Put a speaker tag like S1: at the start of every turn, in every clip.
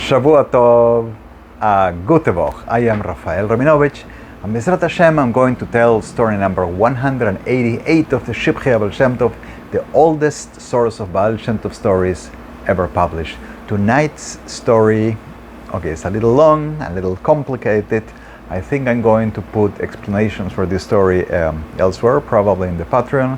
S1: Shavua Tov, Gute Woche. I am Rafael Rabinovich, and Bezrat Hashem, I'm going to tell story number 188 of the Shivchei Baal Shem Tov, the oldest source of Baal Shem Tov stories ever published. Tonight's story, okay, it's a little long, a little complicated. I think I'm going to put explanations for this story elsewhere, probably in the Patreon.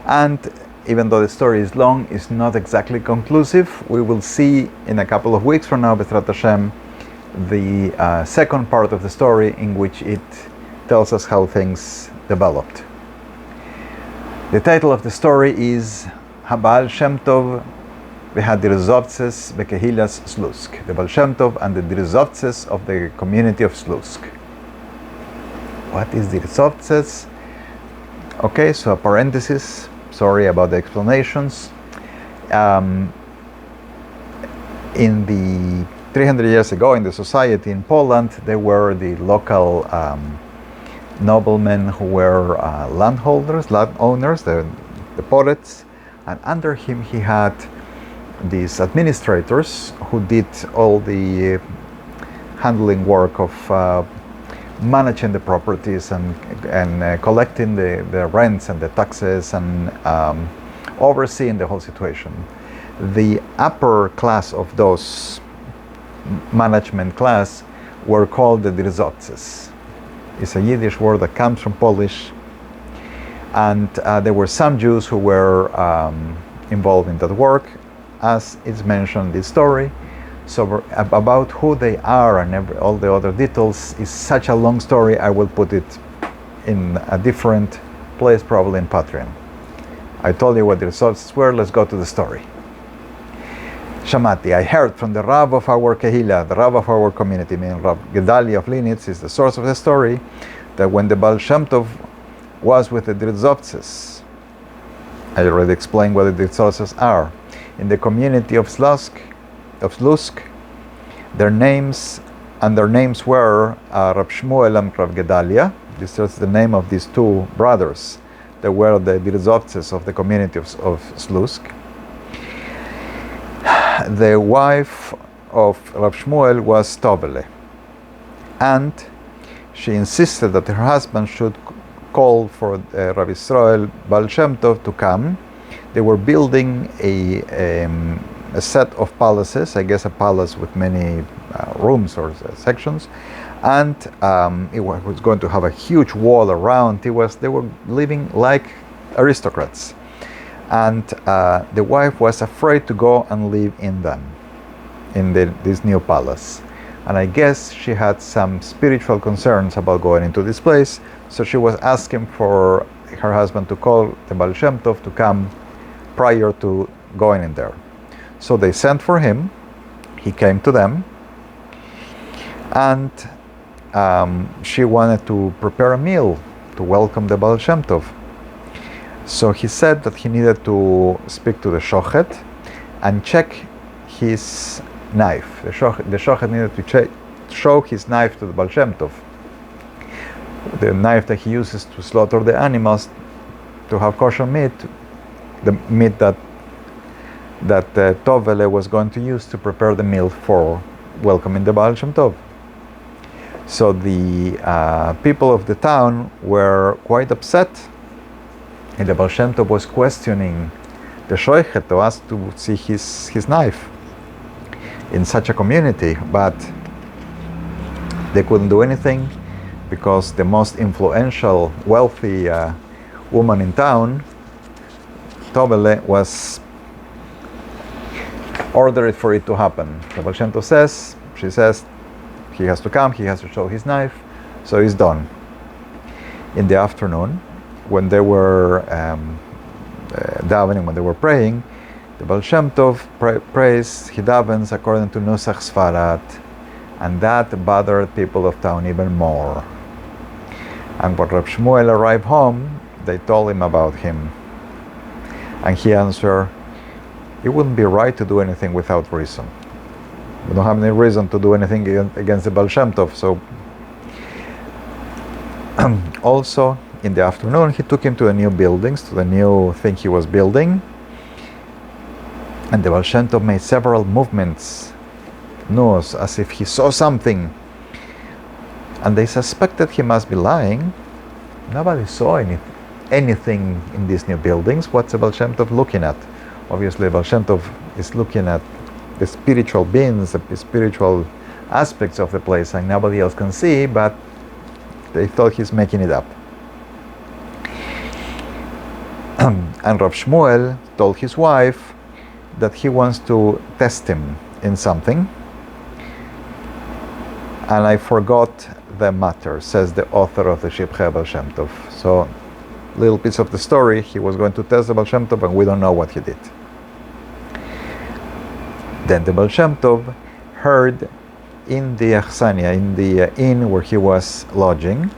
S1: And even though the story is long, it's not exactly conclusive. We will see in a couple of weeks from now, Bezrat Hashem, the second part of the story in which it tells us how things developed. The title of the story is haBaal Shem Tov Dirzovtzes Bekehilas Slusk, the Baal Shem Tov and the Dirzovtzes of the community of Slusk. What is Dirzovtzes? Okay, so a parenthesis. Sorry about the explanations. In the 300 years ago, in the society in Poland, there were the local noblemen who were landowners, the poets, and under him he had these administrators who did all the handling work of managing the properties and collecting the rents and the taxes and overseeing the whole situation. The upper class of those management class were called the Dirzovtzes. It's a Yiddish word that comes from Polish, and there were some Jews who were involved in that work, as it's mentioned in this story. So about who they are and all the other details is such a long story. I will put it in a different place, probably in Patreon. I told you what the results were. Let's go to the story. Shamati, I heard from the Rav of our Kehila, the Rav of our community, meaning Rav Gedalia of Linitz, is the source of the story, that when the Baal Shem Tov was with the Dirzovtzes, I already explained what the Dirzovtzes are, in the community of Slusk, their names were Rav Shmuel and Rav Gedalia. This is the name of these two brothers that were the Dirzovtzes of the community of Slusk. The wife of Rav Shmuel was Tovele, and she insisted that her husband should call for Rav Yisrael Baal Shem Tov to come. They were building a set of palaces, I guess a palace with many rooms or sections, and it was going to have a huge wall around. They were living like aristocrats, and the wife was afraid to go and live in them, in this new palace. And I guess she had some spiritual concerns about going into this place, so she was asking for her husband to call the Baal Shem Tov to come prior to going in there. So they sent for him, he came to them, and she wanted to prepare a meal to welcome the Baal Shem Tov. So he said that he needed to speak to the Shochet and check his knife. The Shochet needed to show his knife to the Baal Shem Tov, the knife that he uses to slaughter the animals to have kosher meat, the meat that Tovele was going to use to prepare the meal for welcoming the Baal Shem Tov. So the people of the town were quite upset, and the Baal Shem Tov was questioning the Shoichet to ask to see his knife in such a community, but they couldn't do anything because the most influential, wealthy woman in town, Tovele, was ordered for it to happen. The Baal Shem Tov says, she says, he has to come, he has to show his knife, so it's done. In the afternoon, when they were davening, when they were praying, the Baal Shem Tov prays, he davens according to Nusach Sfarad, and that bothered people of town even more. And when Rav Shmuel arrived home, they told him about him, and he answered, it wouldn't be right to do anything without reason. We don't have any reason to do anything against the Baal Shem Tov. So also in the afternoon, he took him to the new buildings, to the new thing he was building. And the Baal Shem Tov made several movements news, as if he saw something. And they suspected he must be lying. Nobody saw anything in these new buildings. What's the Baal Shem Tov looking at? Obviously, Baal Shem Tov is looking at the spiritual beings, the spiritual aspects of the place, and nobody else can see, but they thought he's making it up. And Rav Shmuel told his wife that he wants to test him in something. And I forgot the matter, says the author of the Shivchei Baal Shem Tov. So, little piece of the story, he was going to test the Baal Shem Tov, and we don't know what he did. Then the Baal Shem Tov heard in the Achsania, in the inn where he was lodging,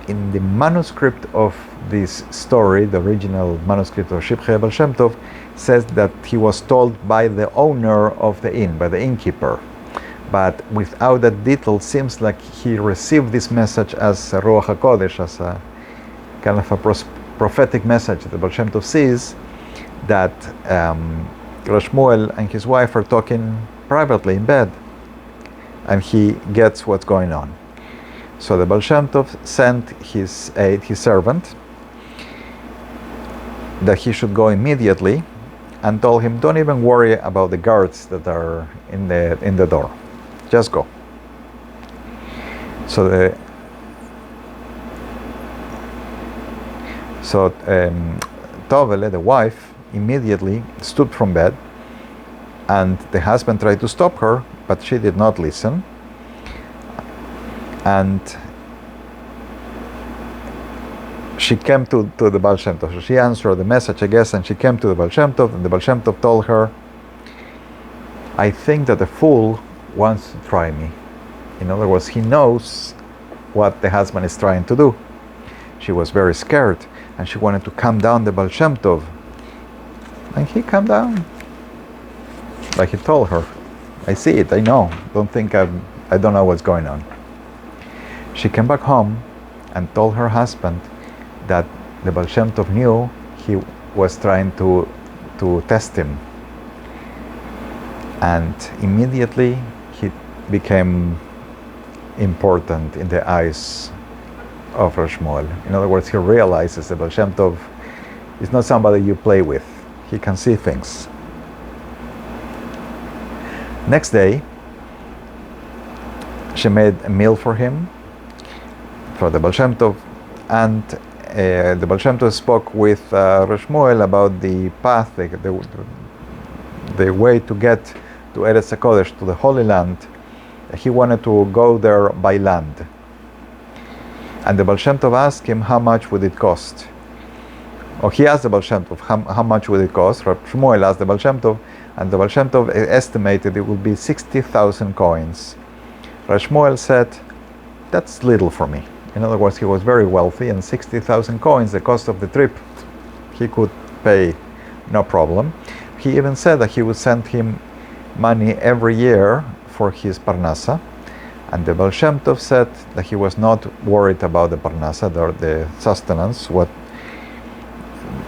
S1: in the manuscript of this story, the original manuscript of Shivchei Baal Shem Tov, says that he was told by the owner of the inn, by the innkeeper. But without that detail, seems like he received this message as a Ruach HaKodesh, as a kind of a prophetic message. The Baal Shem Tov sees that Rav Shmuel and his wife are talking privately in bed, and he gets what's going on. So the Baal Shem Tov sent his aide, his servant, that he should go immediately, and told him, don't even worry about the guards that are in the door. Just go. So Tovele, the wife, immediately stood from bed, and the husband tried to stop her, but she did not listen. And she came to the Baal Shem Tov. So she answered the message, I guess, and she came to the Baal Shem Tov, and the Baal Shem Tov told her, I think that the fool wants to try me. In other words, he knows what the husband is trying to do. She was very scared, and she wanted to calm down the Baal Shem Tov. And he calmed down. Like he told her, I see it, I know. Don't think I don't know what's going on. She came back home and told her husband that the Baal Shem Tov knew he was trying to test him. And immediately he became important in the eyes of Rav Shmuel. In other words, he realizes that Baal Shem Tov is not somebody you play with. He can see things. Next day, she made a meal for him, for the Baal Shem Tov, and the Baal Shem Tov spoke with Rav Shmuel about the path, the way to get to Eretz HaKodesh, to the Holy Land. He wanted to go there by land. And the Baal Shem Tov asked him how much would it cost. Or he asked the Baal Shem Tov how much would it cost. Rav Shmuel asked the Baal Shem Tov, and the Baal Shem Tov estimated it would be 60,000 coins. Rav Shmuel said, that's little for me. In other words, he was very wealthy, and 60,000 coins, the cost of the trip, he could pay no problem. He even said that he would send him money every year for his parnasa. And the Baal Shem Tov said that he was not worried about the parnasa, the sustenance.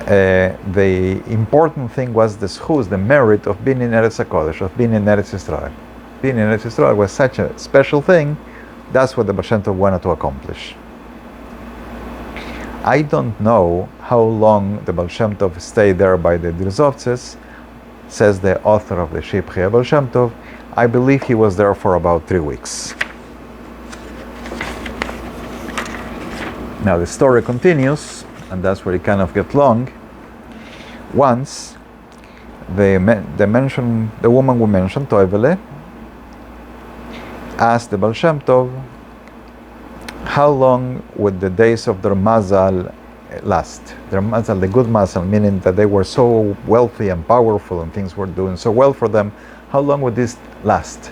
S1: The important thing was the schus, the merit of being in Eretz HaKodesh, of being in Eretz Yisrael. Being in Eretz Yisrael was such a special thing. That's what the Baal Shem Tov wanted to accomplish. I don't know how long the Baal Shem Tov stayed there by the Dirzovtzes, says the author of the Shivchei Baal Shem Tov. I believe he was there for about 3 weeks. Now the story continues, and that's where it kind of gets long. Once, the woman we mentioned, Tovele, asked the Baal Shem Tov, how long would the days of their mazal last? Their mazal, the good mazal, meaning that they were so wealthy and powerful and things were doing so well for them, how long would this last?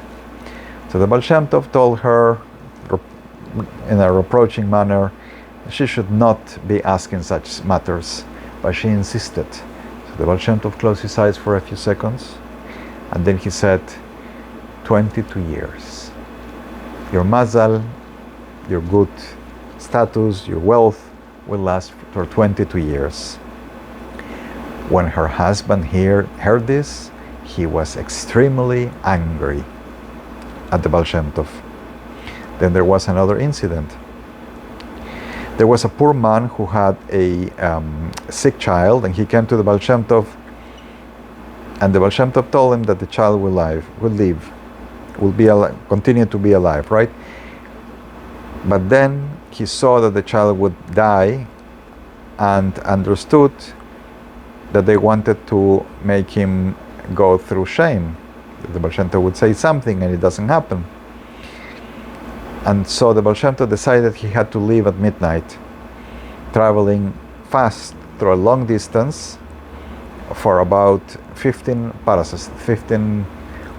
S1: So the Baal Shem Tov told her, in a reproaching manner, she should not be asking such matters, but she insisted. So the Baal Shem Tov closed his eyes for a few seconds, and then he said, 22 years. Your mazal, your good status, your wealth will last for 22 years. When her husband heard this, he was extremely angry at the Baal Shem Tov. Then there was another incident. There was a poor man who had a sick child, and he came to the Baal Shem Tov, and the Baal Shem Tov told him that the child will be alive, continue to be alive, right? But then he saw that the child would die, and understood that they wanted to make him go through shame. The Baal Shem Tov would say something and it doesn't happen. And so the Baal Shem Tov decided he had to leave at midnight, traveling fast through a long distance for about 15 parasas. 15,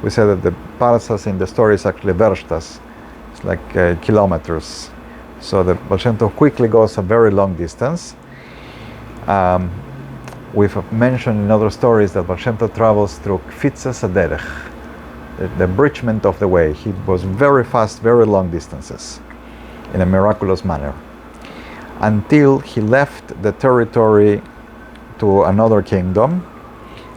S1: we said that the parasas in the story is actually verstas. It's like kilometers. So the Baal Shem Tov quickly goes a very long distance. We've mentioned in other stories that Baal Shem Tov travels through kfitzas haderech, the abridgment of the way. He was very fast, very long distances, in a miraculous manner, until he left the territory to another kingdom,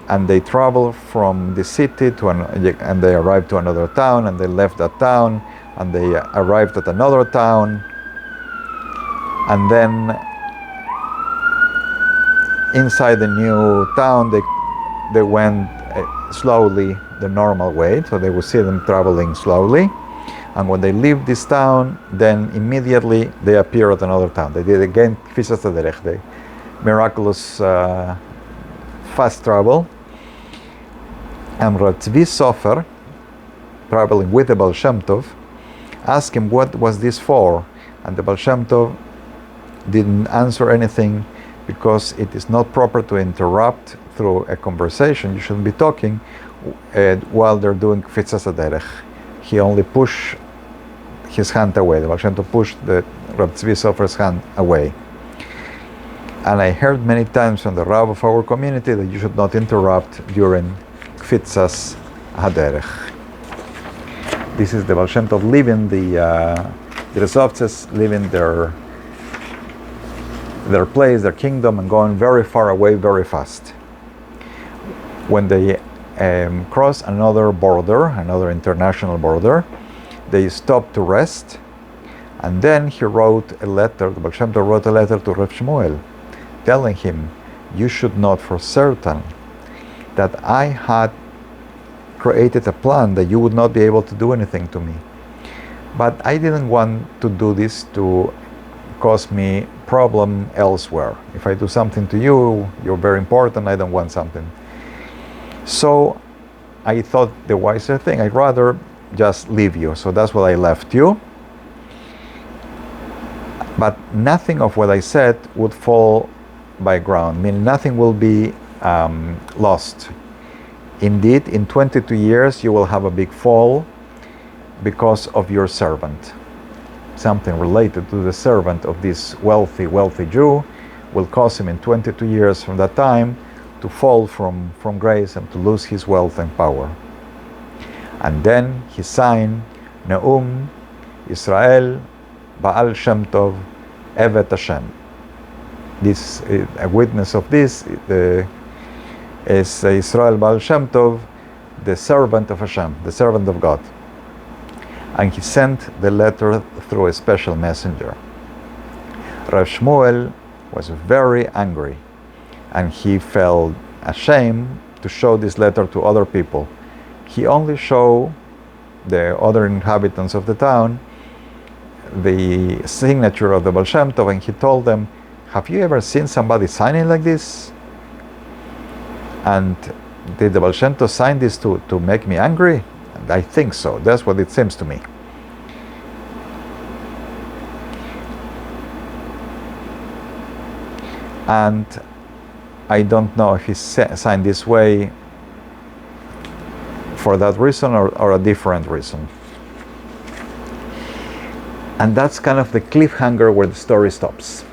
S1: and they traveled from the city to and they arrived to another town, and they left that town, and they arrived at another town, and then inside the new town they went slowly the normal way, so they would see them traveling slowly, and when they leave this town, then immediately they appear at another town. They did again kfitzas haderech, the miraculous fast travel. And Rav Tzvi Sofer, traveling with the Baal Shem Tov, asked him what was this for, and the Baal Shem Tov didn't answer anything, because it is not proper to interrupt through a conversation. You shouldn't be talking while they're doing kfitzas haderech. He only pushed his hand away. The Baal Shem Tov pushed the Rav Tzvi Sofer's hand away. And I heard many times from the Rav of our community that you should not interrupt during kfitzas haderech. This is the Baal Shem Tov leaving the Dirzovtzes, leaving their place, their kingdom, and going very far away, very fast. When they cross another border, another international border, they stopped to rest, and then he wrote a letter, the Baal Shem Tov wrote a letter to Rav Shmuel, telling him, you should know for certain that I had created a plan that you would not be able to do anything to me. But I didn't want to do this to cause me problem elsewhere. If I do something to you, you're very important, I don't want something. So I thought the wiser thing, I'd rather just leave you. So that's why I left you. But nothing of what I said would fall by ground, meaning nothing will be lost. Indeed, in 22 years you will have a big fall because of your servant. Something related to the servant of this wealthy Jew will cause him in 22 years from that time to fall from grace and to lose his wealth and power. And then he signed Neum Israel Baal Shem Tov Evet Hashem. This a witness of this is Israel Baal Shem Tov, the servant of Hashem, the servant of God. And he sent the letter through a special messenger. Rav Shmuel was very angry, and he felt ashamed to show this letter to other people. He only showed the other inhabitants of the town the signature of the Baal Shem Tov, and he told them, have you ever seen somebody signing like this? And did the Baal Shem Tov sign this to make me angry? And I think so. That's what it seems to me. And I don't know if he signed this way for that reason or a different reason. And that's kind of the cliffhanger where the story stops.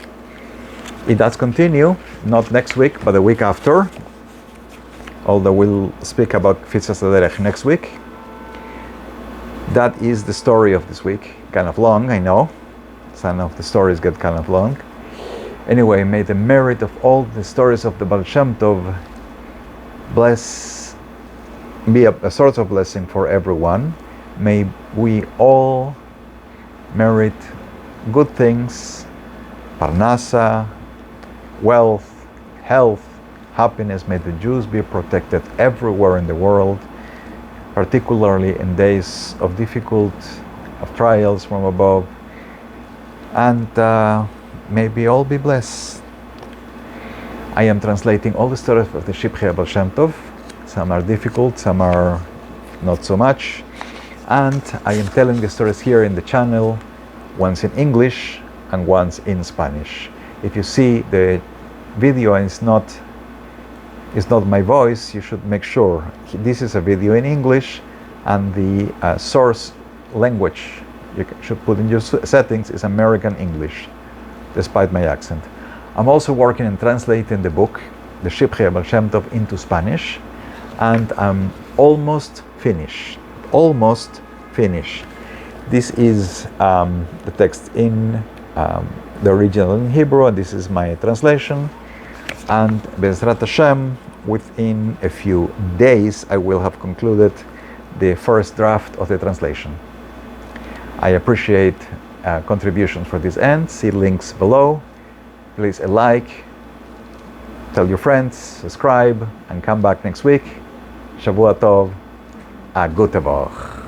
S1: It does continue, not next week, but the week after. Although we'll speak about kfitzas haderech next week. That is the story of this week. Kind of long, I know. Some of the stories get kind of long. Anyway, may the merit of all the stories of the Baal Shem Tov bless be a source of blessing for everyone. May we all merit good things, parnasa, wealth, health, happiness. May the Jews be protected everywhere in the world, particularly in days of of trials from above. And may we all be blessed. I am translating all the stories of the Shivchei Baal Shem Tov. Some are difficult, some are not so much. And I am telling the stories here in the channel, once in English and once in Spanish. If you see the video and it's not my voice, you should make sure this is a video in English and the source language you should put in your settings is American English, despite my accent. I'm also working on translating the book, the Shivchei Baal Shem Tov, into Spanish, and I'm almost finished. Almost finished. This is the text in the original in Hebrew, and this is my translation. And Be'ezrat Hashem, within a few days, I will have concluded the first draft of the translation. I appreciate contributions for this end. See links below. Please a like, tell your friends, subscribe, and come back next week. Shavua Tov, a gute Woche.